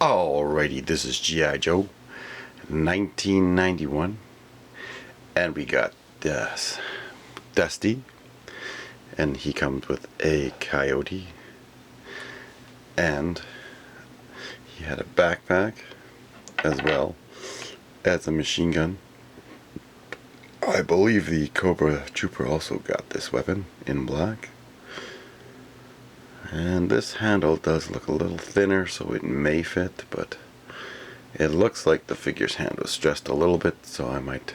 Alrighty, this is G.I. Joe, 1991, and we got this Dusty, and he comes with a coyote, and he had a backpack as well as a machine gun. I believe the Cobra Trooper also got this weapon in black. And this handle does look a little thinner, so it may fit, but it looks like the figure's hand was stressed a little bit, so I might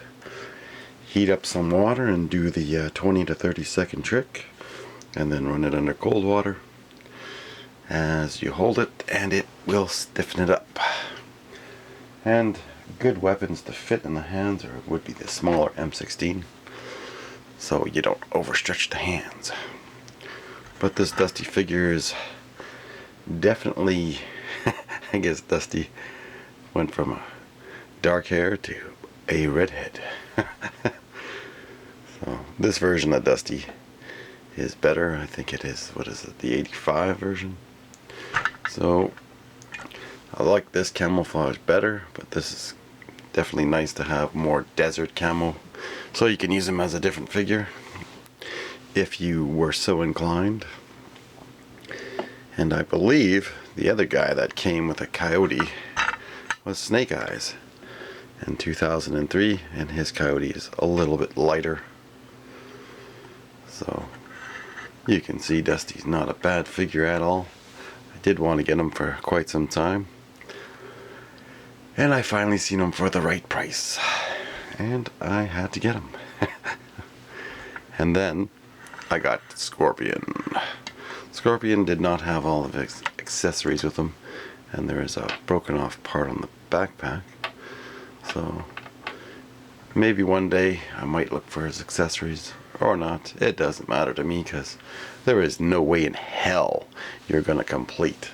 heat up some water and do the 20 to 30 second trick, and then run it under cold water as you hold it, and it will stiffen it up. And good weapons to fit in the hands would be the smaller M16, so you don't overstretch the hands. But this Dusty figure is definitely, I guess Dusty went from a dark hair to a redhead. So this version of Dusty is better. I think it is, what is it, the 85 version? So I like this camouflage better, but this is definitely nice to have more desert camo, so you can use him as a different figure if you were so inclined. And I believe the other guy that came with a coyote was Snake Eyes in 2003, and his coyote is a little bit lighter. So you can see Dusty's not a bad figure at all. I did want to get him for quite some time, and I finally seen him for the right price, and I had to get him. And then I got Scorpion. Scorpion did not have all of his accessories with him, and there is a broken off part on the backpack, so maybe one day I might look for his accessories or not. It doesn't matter to me, because there is no way in hell you're gonna complete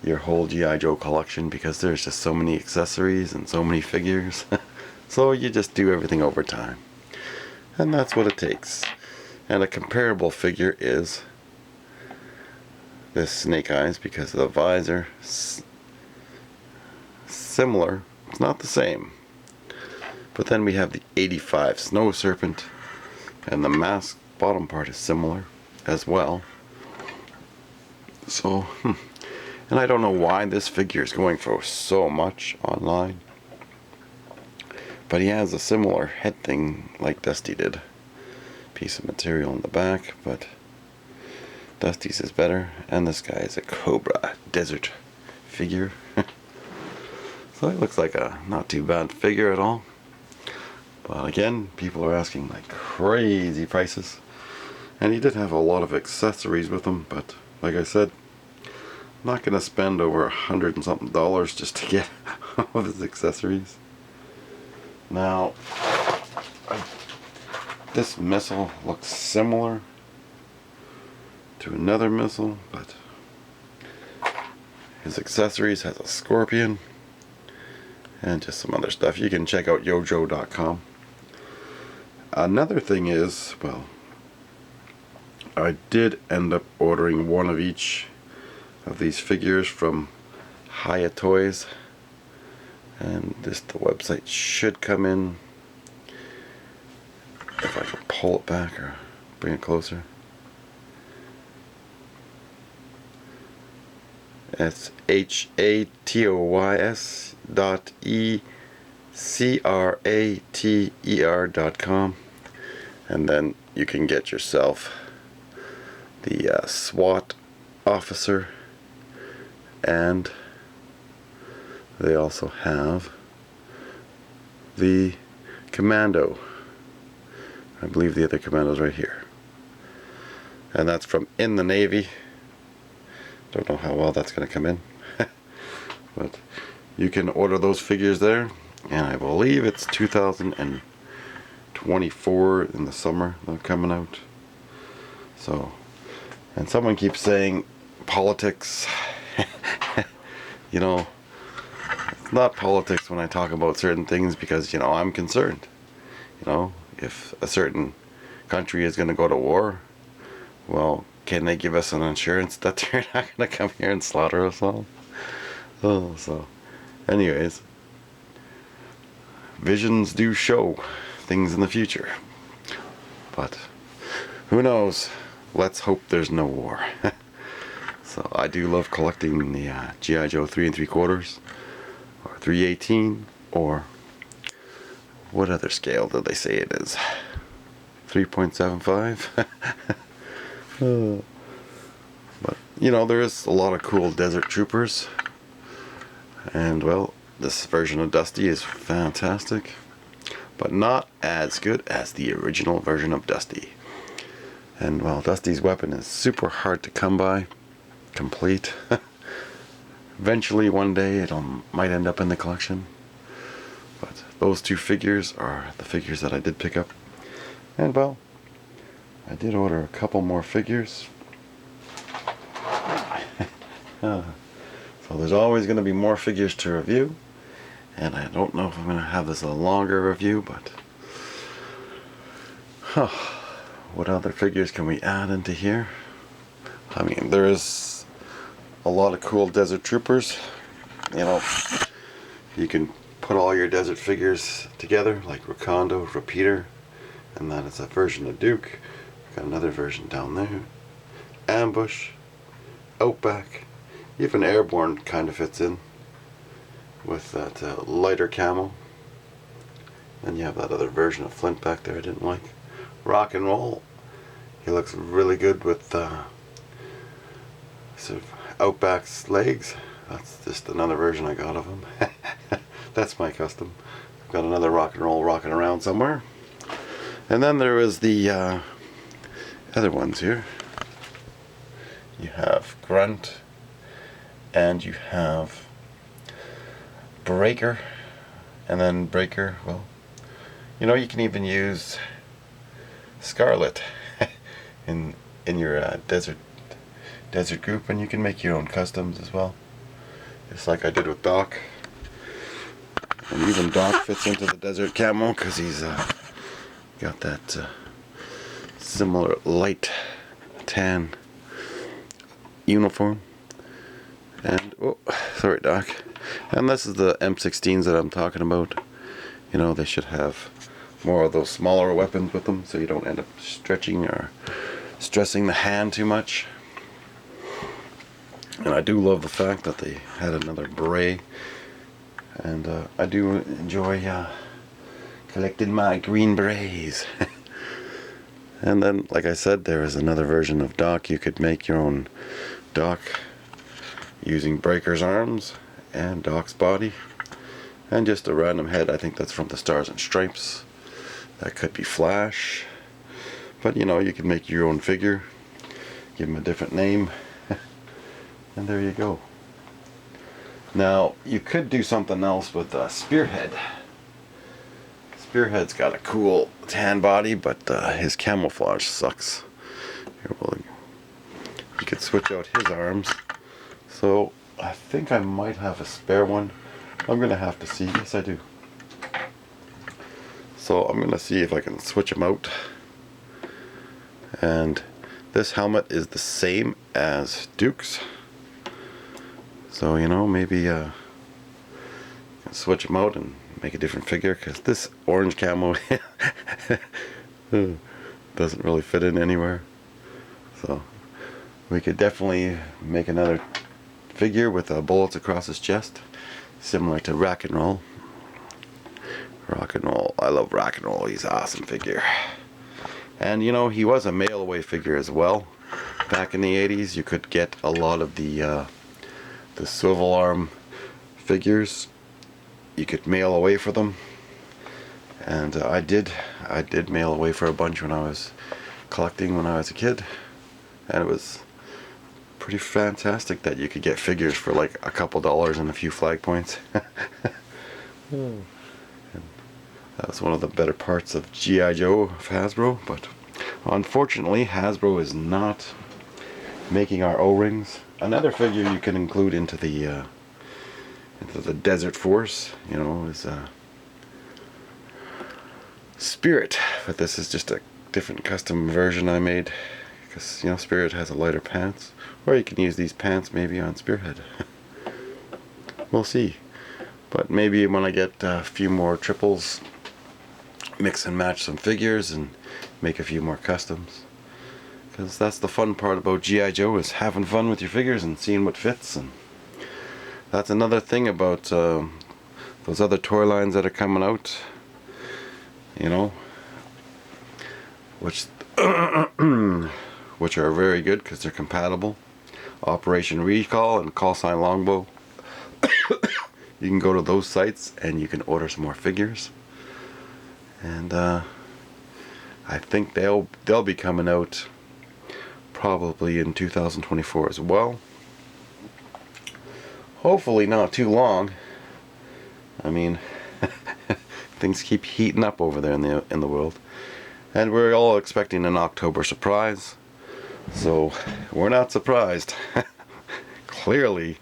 your whole G.I. Joe collection, because there's just so many accessories and so many figures. So you just do everything over time, and that's what it takes. And a comparable figure is this Snake Eyes, because of the visor. Similar, it's not the same. But then we have the 85 Snow Serpent, and the mask bottom part is similar as well. So, and I don't know why this figure is going for so much online, but he has a similar head thing like Dusty did. Piece of material in the back, but Dusty's is better, and this guy is a Cobra desert figure. So it looks like a not too bad figure at all. But again, people are asking like crazy prices, and he did have a lot of accessories with him, but like I said, I'm not gonna spend over $100 and something just to get all of his accessories. Now, this missile looks similar to another missile, but his accessories has a scorpion and just some other stuff. You can check out yojo.com. Another thing is, well, I did end up ordering one of each of these figures from Hiya Toys, and the website should come in, if I can pull it back or bring it closer. It's HATOYS.ECRATER.com, and then you can get yourself the SWAT officer, and they also have the commando. I believe the other commando's right here, and that's from In the Navy. Don't know how well that's going to come in. But you can order those figures there, and I believe it's 2024 in the summer they're coming out. So, and someone keeps saying politics. You know, it's not politics when I talk about certain things, because, you know, I'm concerned. You know, if a certain country is going to go to war, well, can they give us an insurance that they're not going to come here and slaughter us all? Oh, so anyways, visions do show things in the future, but who knows? Let's hope there's no war. So I do love collecting the G.I. Joe 3 3/4 or 3/18, or what other scale do they say it is? 3.75? But you know, there is a lot of cool Desert Troopers, and well, this version of Dusty is fantastic, but not as good as the original version of Dusty. And well, Dusty's weapon is super hard to come by, complete. Eventually, one day, it might end up in the collection. But those two figures are the figures that I did pick up. And well, I did order a couple more figures. So there's always going to be more figures to review. And I don't know if I'm going to have this a longer review, but what other figures can we add into here? I mean, there is a lot of cool Desert Troopers. You know, you can put all your desert figures together, like Rakondo, Repeater, and that is a version of Duke. Got another version down there. Ambush, Outback, even Airborne kind of fits in with that lighter camo. Then you have that other version of Flint back there I didn't like. Rock and Roll, he looks really good with sort of Outback's legs. That's just another version I got of him. That's my custom. I've got another Rock and Roll rocking around somewhere. And then there is the other ones here. You have Grunt, and you have Breaker, and then Breaker, well, you know, you can even use Scarlet in your desert group, and you can make your own customs as well, just like I did with Doc. And even Doc fits into the desert camo because he's got that similar light tan uniform. And oh, sorry Doc. And this is the M16s that I'm talking about. You know, they should have more of those smaller weapons with them so you don't end up stretching or stressing the hand too much. And I do love the fact that they had another beret, and I do enjoy collecting my green berets. And then, like I said, there is another version of Doc. You could make your own Doc using Breaker's arms and Doc's body, and just a random head. I think that's from the Stars and Stripes. That could be Flash, but you know, you can make your own figure, give him a different name, and there you go. Now you could do something else with Spearhead. Spearhead's got a cool tan body, but his camouflage sucks. Here, well, you could switch out his arms. So I think I might have a spare one. I'm gonna have to see. Yes, I do. So I'm gonna see if I can switch them out. And this helmet is the same as Duke's. So, you know, maybe switch them out and make a different figure, because this orange camo doesn't really fit in anywhere. So we could definitely make another figure with bullets across his chest, similar to Rock and Roll. Rock and Roll, I love Rock and Roll. He's an awesome figure. And you know, he was a mail away figure as well. Back in the 80s, you could get a lot of the swivel arm figures. You could mail away for them, and I did mail away for a bunch when I was collecting when I was a kid, and it was pretty fantastic that you could get figures for like a couple dollars and a few flag points. And that was one of the better parts of G.I. Joe of Hasbro, but unfortunately Hasbro is not making our O-rings. Another figure you can include into the Desert Force, you know, is Spirit, but this is just a different custom version I made, because, you know, Spirit has a lighter pants, or you can use these pants maybe on Spearhead. we'll see. But maybe when I get a few more triples, mix and match some figures and make a few more customs. Because that's the fun part about G.I. Joe, is having fun with your figures and seeing what fits. And that's another thing about those other toy lines that are coming out, you know, which which are very good because they're compatible. Operation Recall and Call Sign Longbow. You can go to those sites and you can order some more figures. And I think they'll be coming out probably in 2024 as well. Hopefully not too long. I mean, things keep heating up over there in the world, and we're all expecting an October surprise. So we're not surprised. Clearly,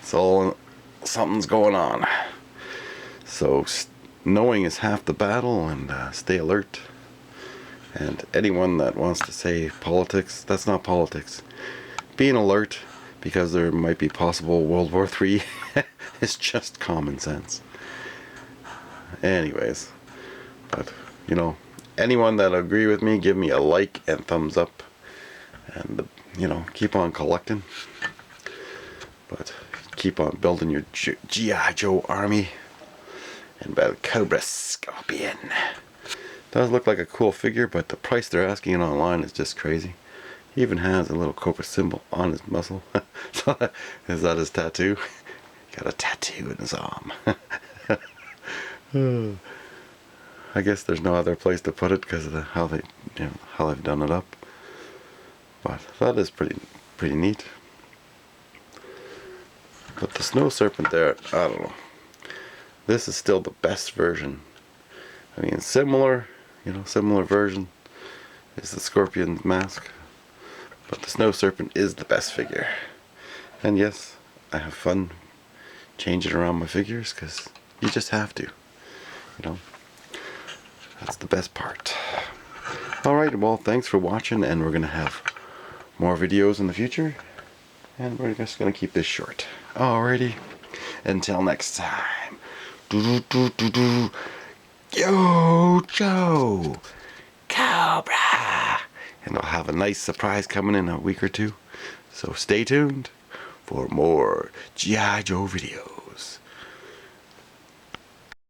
something's going on. So knowing is half the battle, and stay alert. And anyone that wants to say politics, that's not politics. Being alert because there might be possible World War III is just common sense. Anyways, but you know, anyone that agree with me, give me a like and thumbs up, and you know, keep on collecting. But keep on building your G.I. Joe army, and build Cobra Scorpion. Does look like a cool figure, but the price they're asking it online is just crazy. He even has a little Cobra symbol on his muscle. So, is that his tattoo? Got a tattoo in his arm. I guess there's no other place to put it because of how they've done it up. But that is pretty neat. But the snow serpent there, I don't know. This is still the best version. I mean, similar version is the scorpion mask, but the snow serpent is the best figure. And yes, I have fun changing around my figures because you just have to, you know. That's the best part. Alright, well, thanks for watching, and we're gonna have more videos in the future, and we're just gonna keep this short. Alrighty, until next time. Yo, Joe! Cobra! And I'll have a nice surprise coming in a week or two. So stay tuned for more G.I. Joe videos.